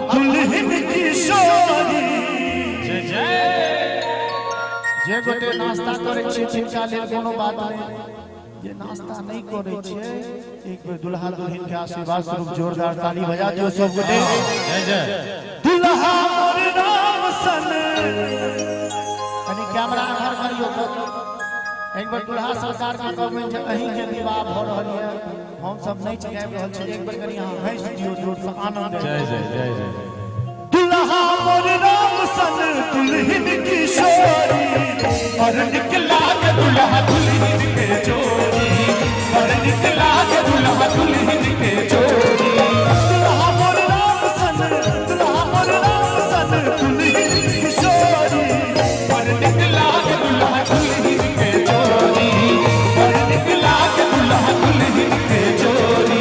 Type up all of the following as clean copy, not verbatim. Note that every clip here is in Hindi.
दुल्हन की शोरी जय जय। जे गोटे नाश्ता करे छी जिनका लेल कोनो बात नहीं, जे नाश्ता नहीं करे छे एक बेर दुल्हा दुल्हन के आशीर्वाद स्वरूप जोरदार ताली बजा दियो सब गोटे जय जय। दुल्हा मोर राम सन कनी कैमरा आधार करियो तो एक बार दुल्हा सरकार के कमेंट अहीं के विवाह भ रहल है, हम सब नहीं गाबि रहल छी, एक बार कनी अहाँ हंस दियो जोर से आनंद जय जय जय जय। दुल्हा मोर राम सन दुल्हन की शोरी और निकला के दुल्हा दुल्हन के जोड़ी और निकला के दुल्हा दुल्हन के जोड़ी। दुल्हा मोर राम सन दुल्हा मोर राम सन दुल्हन की शोरी और निकला के दुल्हा दुल्हन के जोड़ी और निकला के दुल्हा दुल्हन के जोड़ी।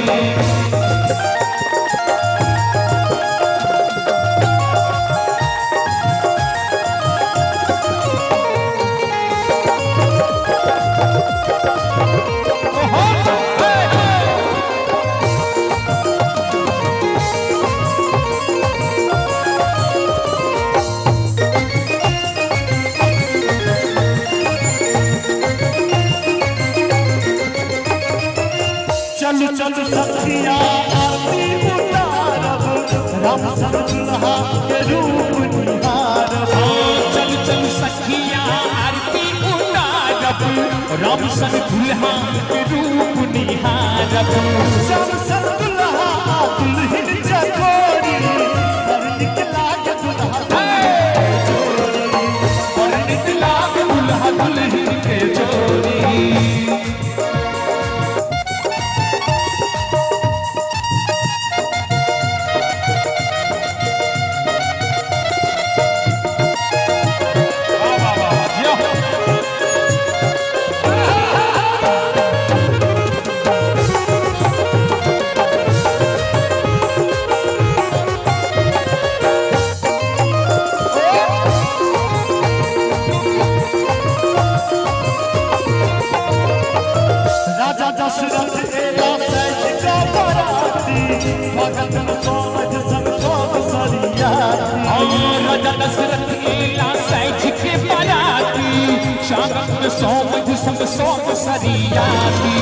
चल चल सखिया आरती उतारब राम सन दुल्हा के रूप निहारब। चल चल सखिया आरती उतारब राम सन दुल्हा के रूप निहारब। श्याम सन दुल्हा दुल्हन चकोरी और निकला के दुल्हा जोड़ी और निकला के दुल्हा दुल्हन के जोड़ी। दशरथ एला सैज का बराती भगत सोमज संग सोम सरियाती। राजा दशरथ एला सैज के बराती स्वागत सोमज संग सोम सरियाती।